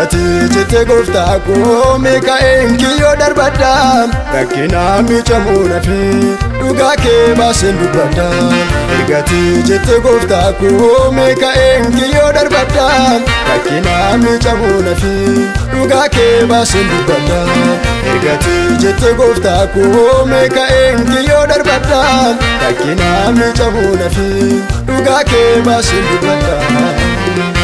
Ergati jette gooftaa koo meeqa eenkiyyoo darbadda rakkina miicamuu nafe dhugaa kee baaseen dubbadda. Ergati jette gooftaa koo meeqa eenkiyyoo darbadda rakkina miicamuu nafe dhugaa kee baaseen dubbadda. Ergati jette gooftaa koo meeqa eenkiyyoo darbadda rakkina miicamuu nafe dhugaa kee baaseen dubbadda.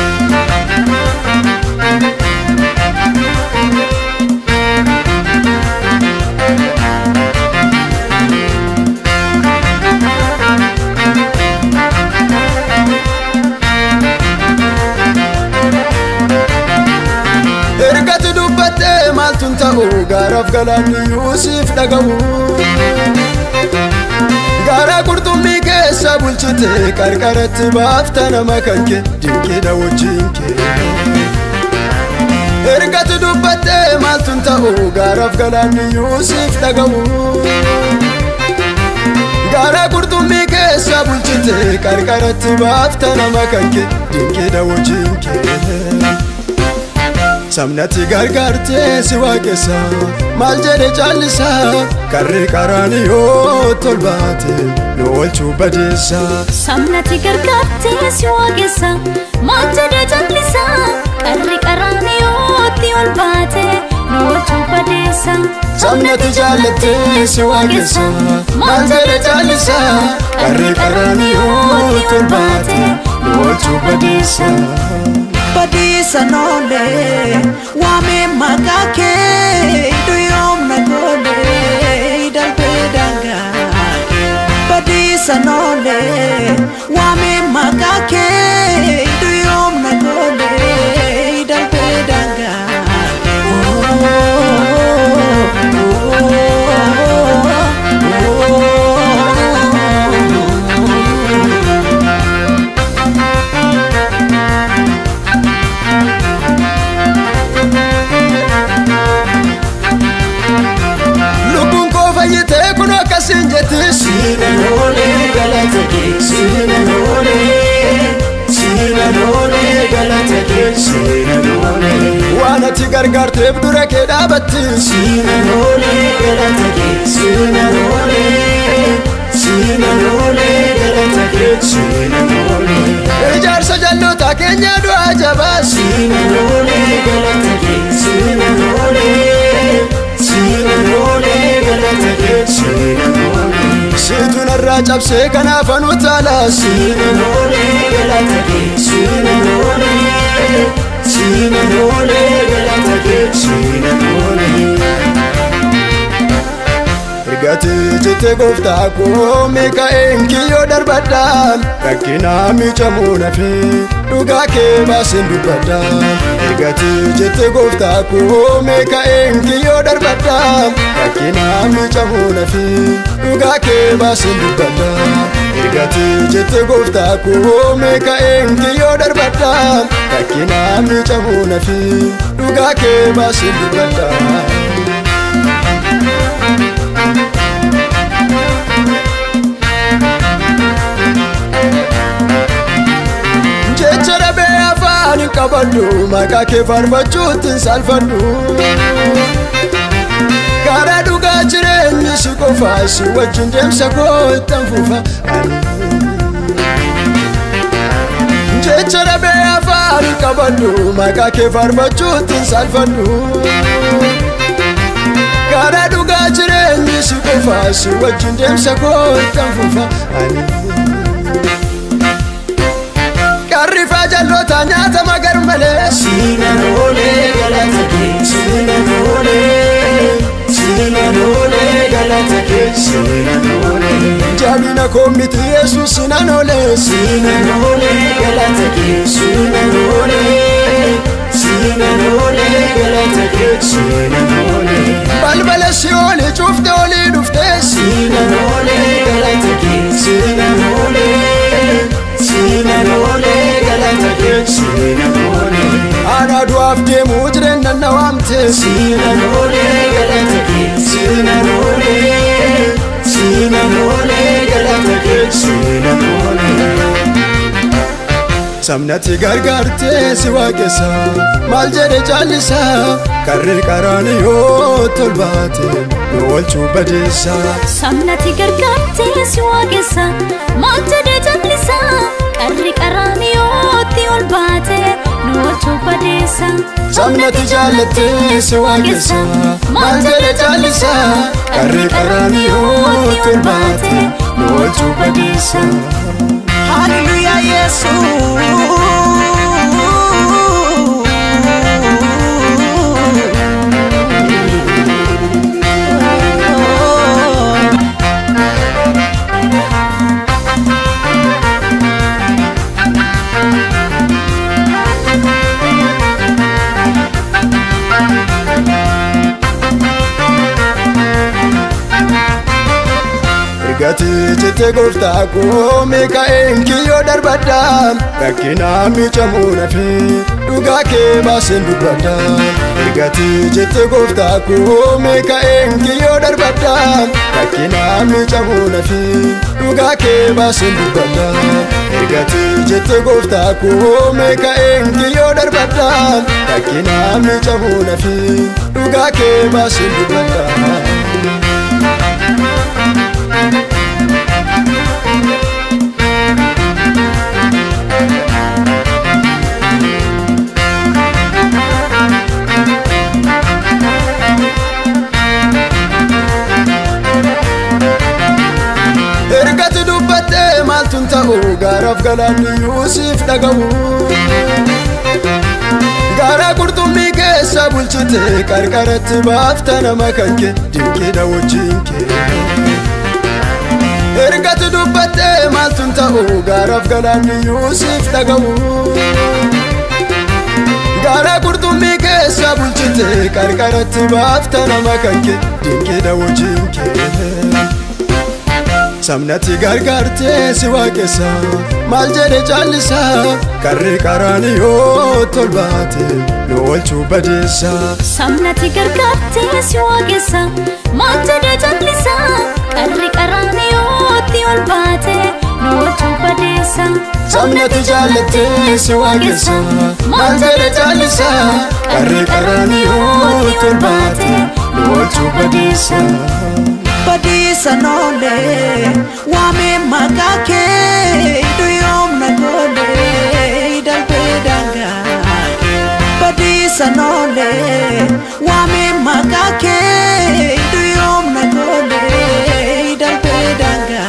Ergati dubbatte maaltun ta'u gaaraaf galaanni Yuusuf dhaga'u. Gaara qurxummii keessa bulchite qarqaratti baafta nama kan kee dinqiidha wajjin kee. Ergati dubbatte maaltun ta'u gaaraaf galaanni Yuusuf dhaga'u. Gaara qurxummii keessa bulchite qarqaratti baafta nama kan kee dinqiidha wajjin kee. Samnati gargaarte si waaqessa maal jedhe caalisa karri qaraaniyoo tolbaate nu oolchuu badeessa. Samnati gargaarte si waaqessa maal jedhe caalisa karri qaraaniyoo tolbaate nu oolchuu badeessa. Samnati jaalatte si waaqessa maal jedhe caalisa karri qaraaniyoo tolbaate nu oolchuu badeessa. Badisa nole wame makake duyom na gole idalbedanga. Badisa nole wame makake duyom na gole idalbedanga. Sinanole galatake, sinanole, sinanole galatake, sinanole. Waanati gargaarteef dura kee dhaabatti. Sinanole galatake, sinanole, sinanole galatake, sinanole. Ijaarsa jalloota keenya du'aa jabaa. Sinanole galatake, sinanole, sinanole galatake, sinanole. Situn irraa cabsee kanaaf anu taala. Sinanole galatake, sinanole, sinanole galatake, sinanole. Ergati jette gooftaa koo meeqa eenkiyyoo darbadda rakkina miicamuu nafe dhugaa kee baaseen dubbadda. Ergati jette gooftaa koo meeqa eenkiyyoo darbadda rakkina miicamuu nafe dhugaa kee baaseen dubbadda. Ergati jette gooftaa koo meeqa eenkiyyoo darbadda rakkina miicamuu nafe dhugaa kee baaseen dubbadda. Jecha dhabe afaan hin qabadhu maqaa kee faarfachuutti salphadhu. Karaa dhugaa jireenyi si qofa si wajjin deemsa koo ittiin fufa. Jecha dhabe afaan hin qabadhu maqaa kee faarfachuutti salphadhu. Karaa dhugaa jireenyi si qofa si wajjin deemsa koo ittiin fufa. Qarrifa jalloota nyaata magar malee. Sinanole galatake, sinanole, sinanole galatake, sinanole. Jabina koo miti Yesuus sinanole. Sinanole galatake, sinanole, sinanole galatake, sinanole. Balbala Siyoonii cufte olii dhufte. Sinanole galatake, sinanole, sinanole galatake, sinanole. Ana du'aaf deemuu jireenya na waamte. Sinanole galatake, sinanole, sinanole galatake, sinanole. Samnati gargarte si waaqessa maal jedhe callisa karri qaraaniyoo tolbaate nu oolchuu badeessa. Samnati gargarte si waaqessa maal jedhe callisa karri qaraaniyoo tolbaate nu oolchuu badeessa. Samnati jaalatte si waaqessa maal jedhe callisa karri qaraaniyoo tolbaate nu oolchuu badeessa. Hallelujah, Gati jette gooftaa koo meeqa eenkiyyoo darbadha rakkina miicamuu nafe dhugaa kee baaseen dubbadha. Gati jette gooftaa koo meeqa eenkiyyoo darbadha rakkina miicamuu nafe dhugaa kee baaseen dubbadha. Gati jette gooftaa koo meeqa eenkiyyoo darbadha rakkina miicamuu nafe dhugaa kee baaseen dubbadha. Ergati dubbatte maaltun ta'u gaaraaf galaanni Yuusuf dhaga'u. Gaara qurxummii keessa bulchite qarqaratti baafta nama kan kee dinqiidha wajjin kee. Ergati dubbatte maaltun ta'u gaaraaf galaanni Yuusuf dhaga'u. Gaara qurxummii keessa bulchite qarqaratti baafta nama kan kee dinqiidha wajjin kee. Samnati gargarte si waaqessa maal jedhe callisa karri qaraaniyoo tolbaate nu oolchuu badeessa. Samnati gargarte si waaqessa maal jedhe callisa karri qaraaniyoo tolbaate nu oolchuu badeessa. Samnati jaalatte si waaqessa maal jedhe callisa karri qaraaniyoo tolbaate nu oolchuu badeessa. Badisa nole wame makake duyom na gole dalbedanga. Badisa nole wame makake duyom na gole dalbedanga.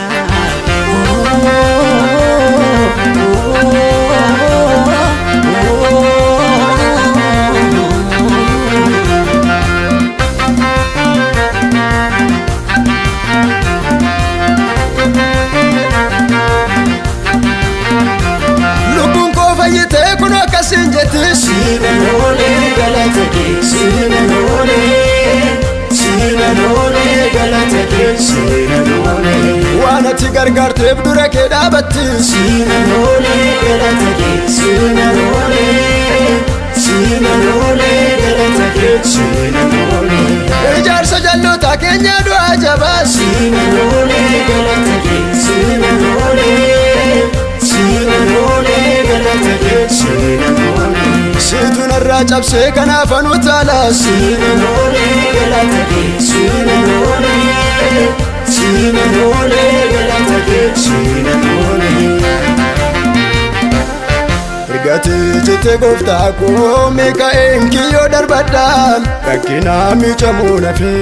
Sinanole galatake, sinanole, sinanole galatake, sinanole. Waanati gargaarteef dura kee dhaabatti. Sinanole galatake, sinanole, sinanole galatake, sinanole. Ijaarsa jalloota keenya du'aa jabaa. Sinanole galatake, sinanole, sinanole galatake, sinanole. Situn irraa cabsee kanaaf anu taala. Sinanole galatake, sinanole, sinanole galatake, sinanole. Ergati jette gooftaa koo meeqa eenkiyyoo darbadha rakkina miicamuu nafe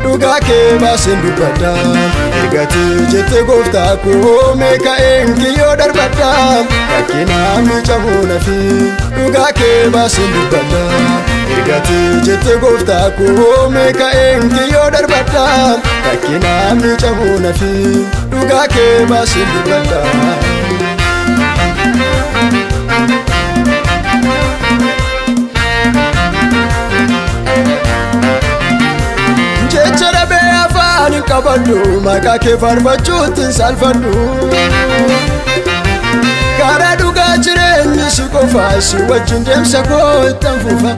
dhugaa kee baaseen dubbadha. Ergati jette gooftaa koo meeqa eenkiyyoo darbadha rakkina miicamuu nafe dhugaa kee baaseen dubbadha. Ergati jette gooftaa koo meeqa eenkiyyoo darbadha rakkina miicamuu nafe dhugaa kee baaseen dubbadha. Jecha dhabe afaan hin qabadhu maqaa kee faarfachuutti salphadhu. Karaa dhugaa jireenyi si qofa si wajjin deemsa koo ittiin fufa.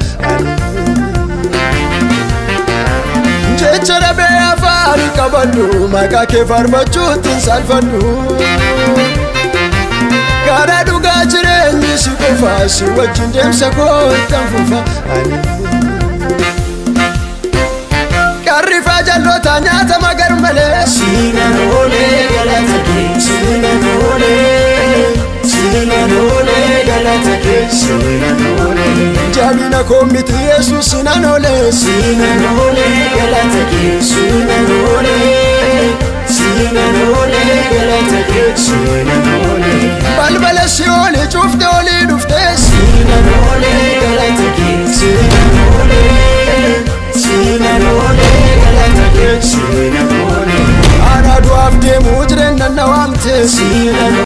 Jecha dhabe afaan hin qabadhu maqaa kee faarfachuutti salphadhu. Kara dhugaa jireenyi si qofa si wajjin deemsa koo ittaan fufa Qarrifa jalloota nyaata magar malee Siinan oolee galata kee Siinan oolee Siinan oolee galata kee Siinan oolee Jabina koo miti Yesuus siinan oolee Siinan oolee galata kee Siinan oolee Siinan oolee galata kee Siinan oolee Balbala si oolee cufte oolee dhufte Siinan oolee galata kee Siinan oolee Siinan oolee galata kee Siinan oolee Ana du'aaf deemuu jireenya na waamte Siinan